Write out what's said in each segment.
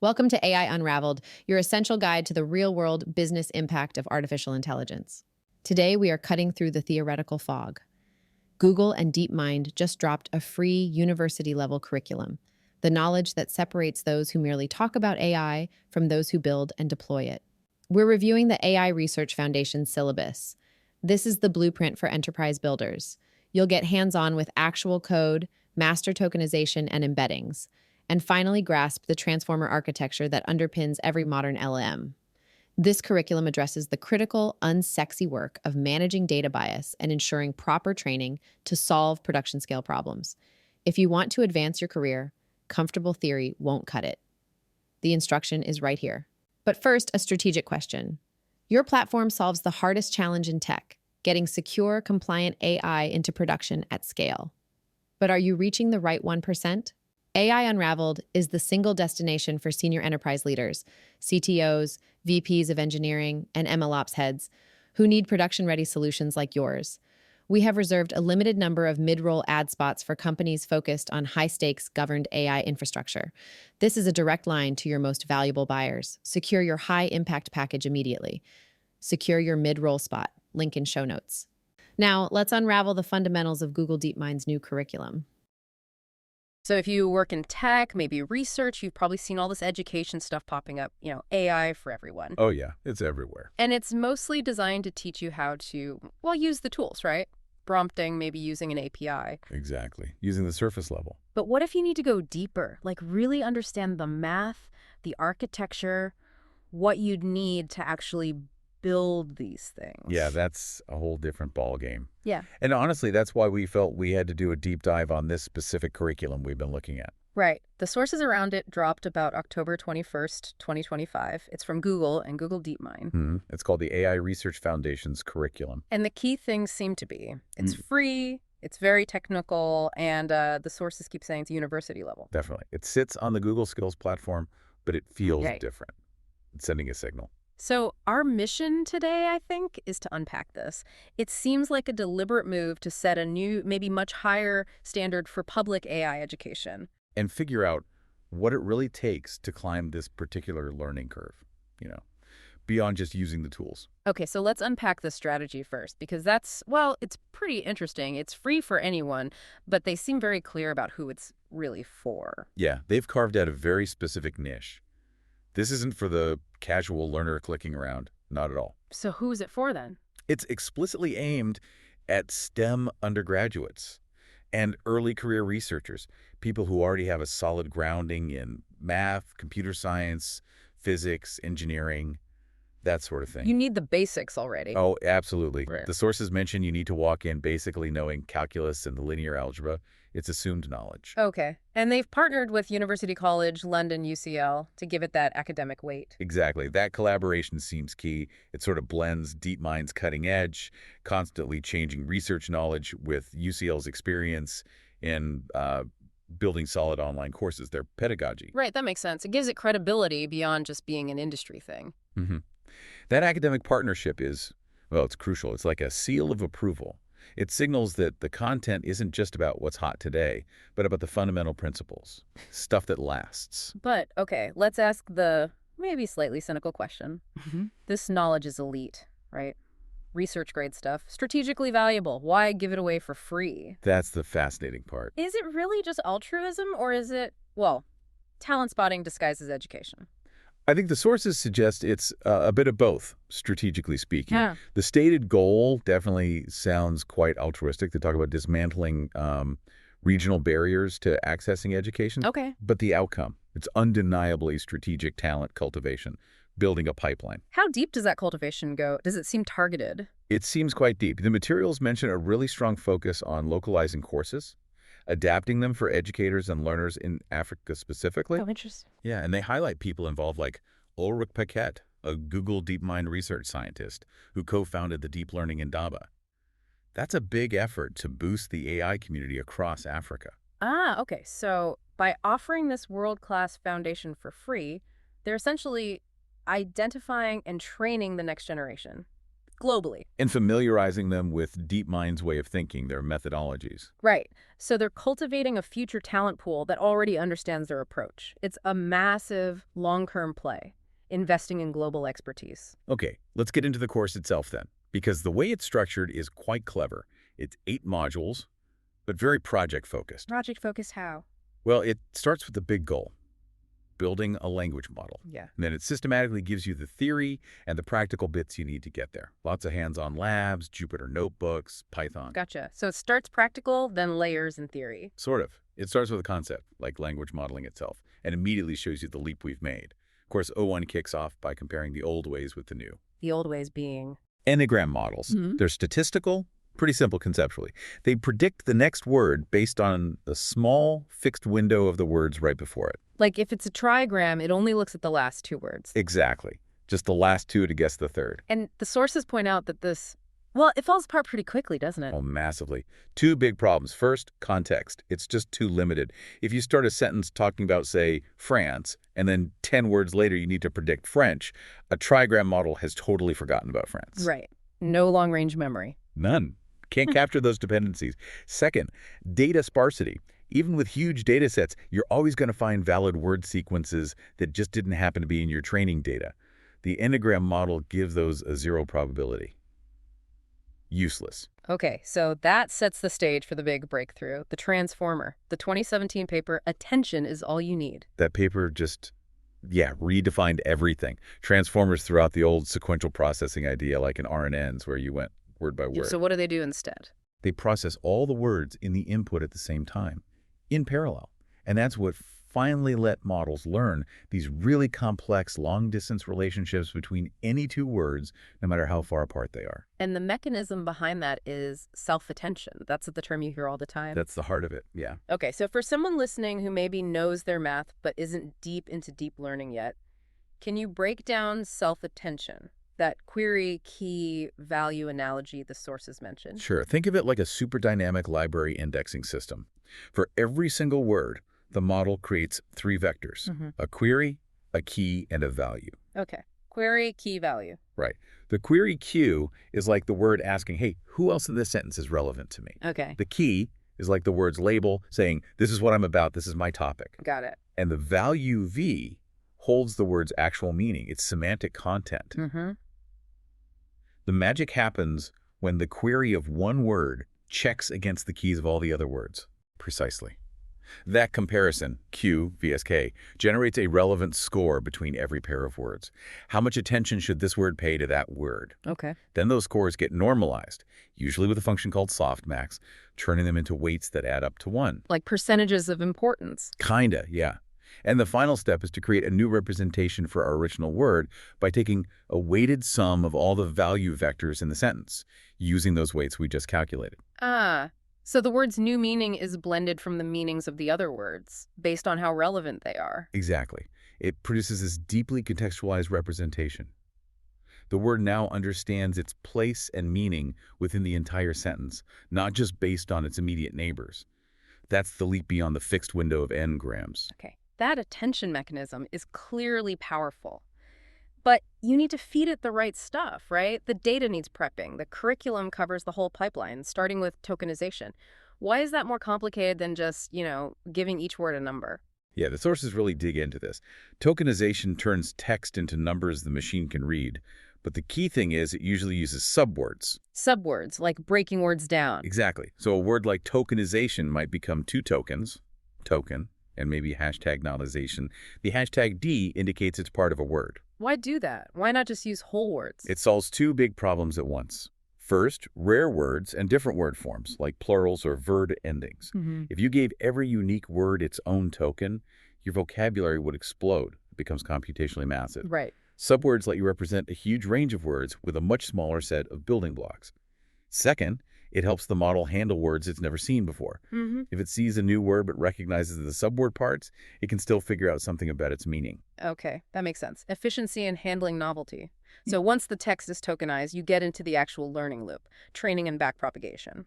Welcome to AI Unraveled, your essential guide to the real-world business impact of artificial intelligence. Today, we are cutting through the theoretical fog. Google and DeepMind just dropped a free university-level curriculum, the knowledge that separates those who merely talk about AI from those who build and deploy it. We're reviewing the AI Research Foundation syllabus. This is the blueprint for enterprise builders. You'll get hands-on with actual code, master tokenization, and embeddings, and finally grasp the transformer architecture that underpins every modern LLM. This curriculum addresses the critical, unsexy work of managing data bias and ensuring proper training to solve production-scale problems. If you want to advance your career, comfortable theory won't cut it. The instruction is right here. But first, a strategic question. Your platform solves the hardest challenge in tech, getting secure, compliant AI into production at scale. But are you reaching the right 1%? AI Unraveled is the single destination for senior enterprise leaders, CTOs, VPs of engineering, and MLOps heads who need production-ready solutions like yours. We have reserved a limited number of mid-roll ad spots for companies focused on high-stakes governed AI infrastructure. This is a direct line to your most valuable buyers. Secure your high-impact package immediately. Secure your mid-roll spot. Link in show notes. Now, let's unravel the fundamentals of Google DeepMind's new curriculum. So if you work in tech, maybe research, you've probably seen all this education stuff popping up, AI for everyone. Oh, yeah, it's everywhere. And it's mostly designed to teach you how to, use the tools, right? Prompting, maybe using an API. Exactly, using the surface level. But what if you need to go deeper, like really understand the math, the architecture, what you'd need to actually build these things? Yeah, that's a whole different ballgame. Yeah. And honestly, that's why we felt we had to do a deep dive on this specific curriculum we've been looking at. Right. The sources around it dropped about October 21st, 2025. It's from Google and Google DeepMind. It's called the AI Research Foundation's curriculum. And the key things seem to be, it's free, it's very technical, and the sources keep saying it's university level. Definitely. It sits on the Google Skills platform, but it feels different. It's sending a signal. So our mission today, I think, is to unpack this. It seems like a deliberate move to set a new, maybe much higher standard for public AI education. And figure out what it really takes to climb this particular learning curve, beyond just using the tools. Okay, so let's unpack the strategy first, because it's pretty interesting. It's free for anyone, but they seem very clear about who it's really for. Yeah, they've carved out a very specific niche. This isn't for the casual learner clicking around, not at all. So who is it for then? It's explicitly aimed at STEM undergraduates and early career researchers, people who already have a solid grounding in math, computer science, physics, engineering, that sort of thing. You need the basics already. Oh, absolutely. Right. The sources mention you need to walk in basically knowing calculus and the linear algebra. It's assumed knowledge. Okay. And they've partnered with University College London, UCL, to give it that academic weight. Exactly. That collaboration seems key. It sort of blends DeepMind's cutting edge, constantly changing research knowledge with UCL's experience in building solid online courses, their pedagogy. Right, that makes sense. It gives it credibility beyond just being an industry thing. That academic partnership is, it's crucial. It's like a seal of approval. It signals that the content isn't just about what's hot today, but about the fundamental principles, stuff that lasts. But, okay, let's ask the maybe slightly cynical question. This knowledge is elite, right? Research-grade stuff, strategically valuable. Why give it away for free? That's the fascinating part. Is it really just altruism, or is it, talent spotting disguised as education? I think the sources suggest it's a bit of both, strategically speaking. Yeah. The stated goal definitely sounds quite altruistic. They talk about dismantling regional barriers to accessing education. Okay. But the outcome, it's undeniably strategic talent cultivation, building a pipeline. How deep does that cultivation go? Does it seem targeted? It seems quite deep. The materials mention a really strong focus on localizing courses, adapting them for educators and learners in Africa specifically. Oh, interesting. Yeah, and they highlight people involved like Ulrich Paquette, a Google DeepMind research scientist who co-founded the Deep Learning Indaba. That's a big effort to boost the AI community across Africa. Ah, okay. So by offering this world-class foundation for free, they're essentially identifying and training the next generation. globally. And familiarizing them with DeepMind's way of thinking, their methodologies. Right. So they're cultivating a future talent pool that already understands their approach. It's a massive, long-term play, investing in global expertise. Okay, let's get into the course itself then, because the way it's structured is quite clever. It's 8 modules, but very project-focused. Project-focused how? Well, it starts with the big goal, building a language model. Yeah. And then it systematically gives you the theory and the practical bits you need to get there. Lots of hands-on labs, Jupyter notebooks, Python. Gotcha. So it starts practical, then layers in theory. Sort of. It starts with a concept, like language modeling itself, and immediately shows you the leap we've made. Of course, O1 kicks off by comparing the old ways with the new. The old ways being? Enneagram models. They're statistical, pretty simple conceptually. They predict the next word based on a small, fixed window of the words right before it. Like if it's a trigram, it only looks at the last 2 words. Exactly. Just the last 2 to guess the third. And the sources point out that well, it falls apart pretty quickly, doesn't it? Oh, massively. 2 big problems. First, context. It's just too limited. If you start a sentence talking about, say, France, and then 10 words later you need to predict French, a trigram model has totally forgotten about France. Right. No long-range memory. None. Can't capture those dependencies. Second, data sparsity. Even with huge data sets, you're always going to find valid word sequences that just didn't happen to be in your training data. The Enneagram model gives those a 0 probability. Useless. Okay, so that sets the stage for the big breakthrough, the transformer. The 2017 paper, Attention is All You Need. That paper just, redefined everything. Transformers throughout the old sequential processing idea like in RNNs where you went word by word. So what do they do instead? They process all the words in the input at the same time, in parallel. And that's what finally let models learn these really complex long-distance relationships between any 2 words, no matter how far apart they are. And the mechanism behind that is self-attention. That's the term you hear all the time. That's the heart of it, yeah. Okay, so for someone listening who maybe knows their math but isn't deep into deep learning yet, can you break down self-attention? That query, key, value analogy the sources mentioned. Sure. Think of it like a super dynamic library indexing system. For every single word, the model creates 3 vectors, a query, a key, and a value. Okay. Query, key, value. Right. The query Q is like the word asking, hey, who else in this sentence is relevant to me? Okay. The key is like the word's label saying, this is what I'm about, this is my topic. Got it. And the value V holds the word's actual meaning, its semantic content. The magic happens when the query of one word checks against the keys of all the other words. Precisely. That comparison, Q vs. K, generates a relevant score between every pair of words. How much attention should this word pay to that word? Okay. Then those scores get normalized, usually with a function called softmax, turning them into weights that add up to 1. Like percentages of importance. Kinda, yeah. And the final step is to create a new representation for our original word by taking a weighted sum of all the value vectors in the sentence, using those weights we just calculated. So the word's new meaning is blended from the meanings of the other words, based on how relevant they are. Exactly. It produces this deeply contextualized representation. The word now understands its place and meaning within the entire sentence, not just based on its immediate neighbors. That's the leap beyond the fixed window of n-grams. Okay. That attention mechanism is clearly powerful. But you need to feed it the right stuff, right? The data needs prepping. The curriculum covers the whole pipeline, starting with tokenization. Why is that more complicated than just, giving each word a number? Yeah, the sources really dig into this. Tokenization turns text into numbers the machine can read. But the key thing is it usually uses subwords. Subwords, like breaking words down. Exactly. So a word like tokenization might become 2 tokens, token, and maybe #nalization. The hashtag D indicates it's part of a word. Why do that? Why not just use whole words? It solves 2 big problems at once. First, rare words and different word forms, like plurals or word endings. If you gave every unique word its own token, your vocabulary would explode. It becomes computationally massive. Right. Subwords let you represent a huge range of words with a much smaller set of building blocks. Second, it helps the model handle words it's never seen before. If it sees a new word but recognizes the subword parts, it can still figure out something about its meaning. Okay, that makes sense. Efficiency in handling novelty. So once the text is tokenized, you get into the actual learning loop, training and backpropagation.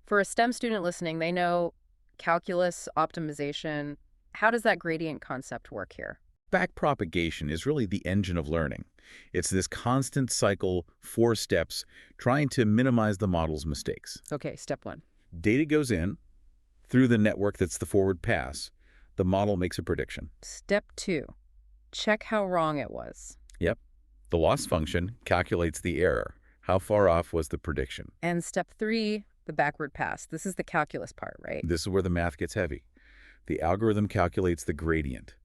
For a STEM student listening, they know calculus, optimization. How does that gradient concept work here? Backpropagation is really the engine of learning. It's this constant cycle, 4 steps, trying to minimize the model's mistakes. Okay, step one. Data goes in, through the network that's the forward pass. The model makes a prediction. Step two, check how wrong it was. Yep. The loss function calculates the error. How far off was the prediction? And step three, the backward pass. This is the calculus part, right? This is where the math gets heavy. The algorithm calculates the gradient.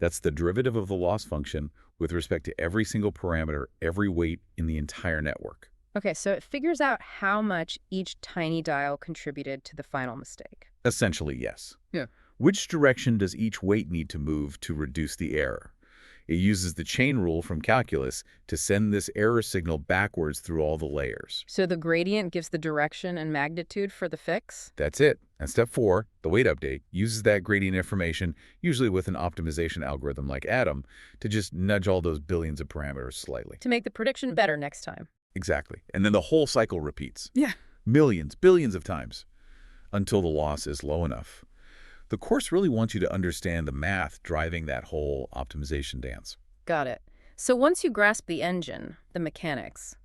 That's the derivative of the loss function with respect to every single parameter, every weight in the entire network. Okay, so it figures out how much each tiny dial contributed to the final mistake. Essentially, yes. Yeah. Which direction does each weight need to move to reduce the error? It uses the chain rule from calculus to send this error signal backwards through all the layers. So the gradient gives the direction and magnitude for the fix? That's it. And step 4, the weight update, uses that gradient information, usually with an optimization algorithm like Atom, to just nudge all those billions of parameters slightly. To make the prediction better next time. Exactly. And then the whole cycle repeats. Yeah. Millions, billions of times, until the loss is low enough. The course really wants you to understand the math driving that whole optimization dance. Got it. So once you grasp the engine, the mechanics,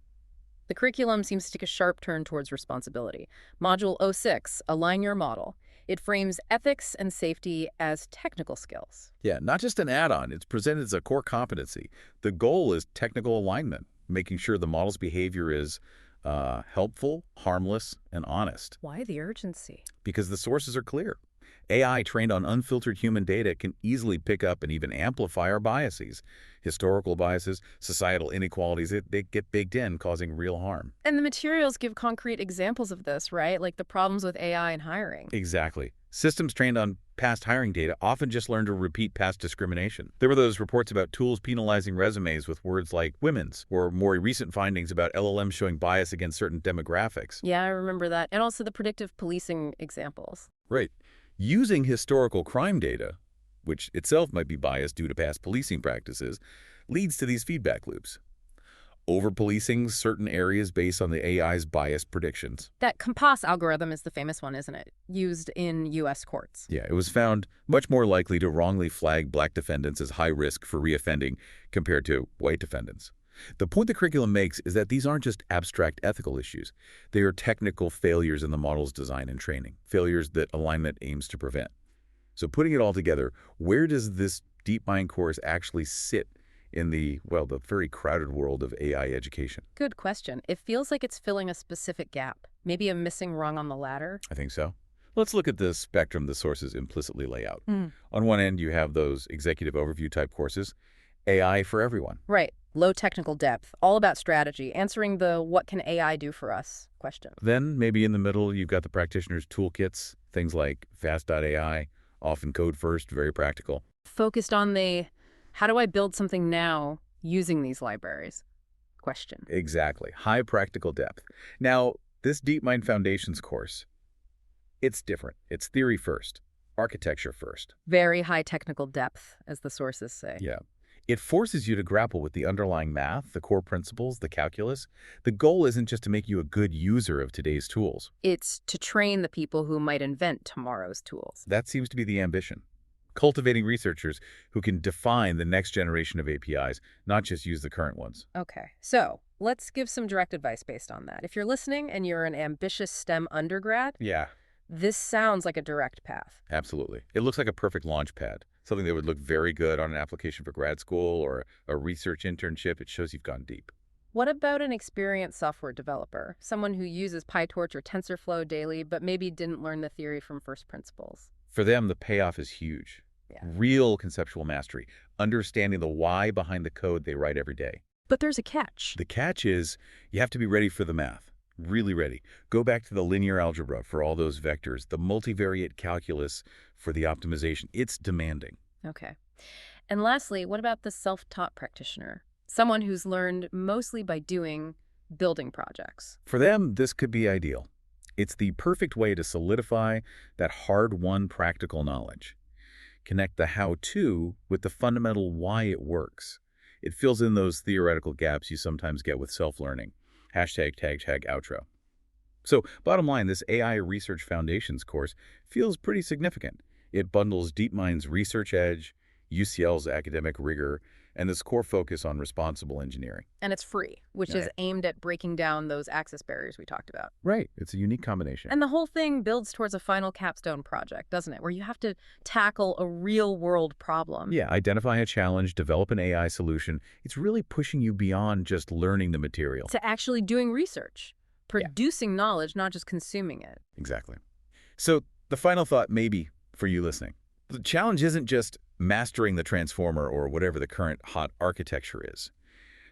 the curriculum seems to take a sharp turn towards responsibility. Module 06, Align Your Model. It frames ethics and safety as technical skills. Yeah, not just an add-on. It's presented as a core competency. The goal is technical alignment, making sure the model's behavior is helpful, harmless, and honest. Why the urgency? Because the sources are clear. AI trained on unfiltered human data can easily pick up and even amplify our biases. Historical biases, societal inequalities, they get baked in, causing real harm. And the materials give concrete examples of this, right? Like the problems with AI and hiring. Exactly. Systems trained on past hiring data often just learn to repeat past discrimination. There were those reports about tools penalizing resumes with words like women's, or more recent findings about LLMs showing bias against certain demographics. Yeah, I remember that. And also the predictive policing examples. Right. Using historical crime data, which itself might be biased due to past policing practices, leads to these feedback loops. Over-policing certain areas based on the AI's biased predictions. That COMPAS algorithm is the famous one, isn't it? Used in U.S. courts. Yeah, it was found much more likely to wrongly flag black defendants as high risk for reoffending compared to white defendants. The point the curriculum makes is that these aren't just abstract ethical issues. They are technical failures in the model's design and training, failures that alignment aims to prevent. So putting it all together, where does this DeepMind course actually sit in the very crowded world of AI education? Good question. It feels like it's filling a specific gap, maybe a missing rung on the ladder. I think so. Let's look at the spectrum the sources implicitly lay out. Mm. On one end, you have those executive overview type courses, AI for everyone. Right. Low technical depth, all about strategy, answering the what can AI do for us question. Then maybe in the middle, you've got the practitioner's toolkits, things like fast.ai, often code first, very practical. Focused on the how do I build something now using these libraries question. Exactly. High practical depth. Now, this DeepMind Foundations course, it's different. It's theory first, architecture first. Very high technical depth, as the sources say. Yeah. It forces you to grapple with the underlying math, the core principles, the calculus. The goal isn't just to make you a good user of today's tools. It's to train the people who might invent tomorrow's tools. That seems to be the ambition. Cultivating researchers who can define the next generation of APIs, not just use the current ones. Okay, so let's give some direct advice based on that. If you're listening and you're an ambitious STEM undergrad, Yeah, this sounds like a direct path. absolutely. It looks like a perfect launch pad, something that would look very good on an application for grad school or a research internship. It shows you've gone deep. What about an experienced software developer, someone who uses PyTorch or TensorFlow daily but maybe didn't learn the theory from first principles? For them, the payoff is huge. Yeah. Real conceptual mastery, understanding the why behind the code they write every day. But there's a catch. The catch is you have to be ready for the math, really ready. Go back to the linear algebra for all those vectors, the multivariate calculus for the optimization. It's demanding. Okay. And lastly, what about the self-taught practitioner? Someone who's learned mostly by doing building projects. For them, this could be ideal. It's the perfect way to solidify that hard-won practical knowledge. Connect the how-to with the fundamental why it works. It fills in those theoretical gaps you sometimes get with self-learning. #outro. So, bottom line, this AI Research Foundations course feels pretty significant. It bundles DeepMind's research edge, UCL's academic rigor, and this core focus on responsible engineering. And it's free, which is aimed at breaking down those access barriers we talked about. Right. It's a unique combination. And the whole thing builds towards a final capstone project, doesn't it? Where you have to tackle a real-world problem. Yeah, identify a challenge, develop an AI solution. It's really pushing you beyond just learning the material. To actually doing research, producing knowledge, not just consuming it. Exactly. So the final thought maybe for you listening. The challenge isn't just mastering the transformer or whatever the current hot architecture is.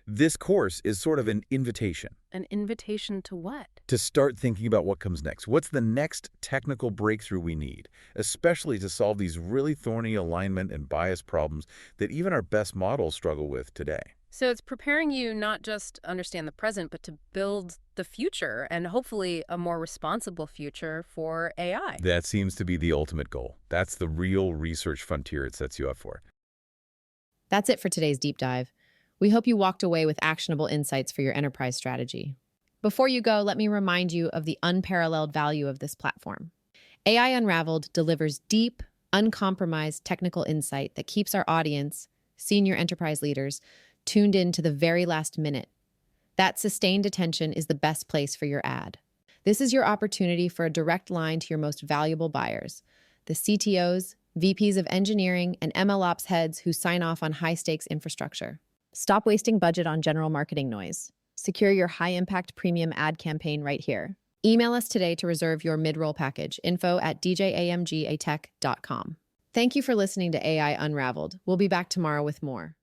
This course is sort of an invitation. An invitation to what? To start thinking about what comes next. What's the next technical breakthrough we need, especially to solve these really thorny alignment and bias problems that even our best models struggle with today. So it's preparing you not just to understand the present, but to build the future and hopefully a more responsible future for AI. That seems to be the ultimate goal. That's the real research frontier it sets you up for. That's it for today's deep dive. We hope you walked away with actionable insights for your enterprise strategy. Before you go, let me remind you of the unparalleled value of this platform. AI Unraveled delivers deep, uncompromised technical insight that keeps our audience, senior enterprise leaders, tuned in to the very last minute. That sustained attention is the best place for your ad. This is your opportunity for a direct line to your most valuable buyers, the CTOs, VPs of engineering, and MLOps heads who sign off on high-stakes infrastructure. Stop wasting budget on general marketing noise. Secure your high-impact premium ad campaign right here. Email us today to reserve your mid-roll package, info@djamgatech.com. Thank you for listening to AI Unraveled. We'll be back tomorrow with more.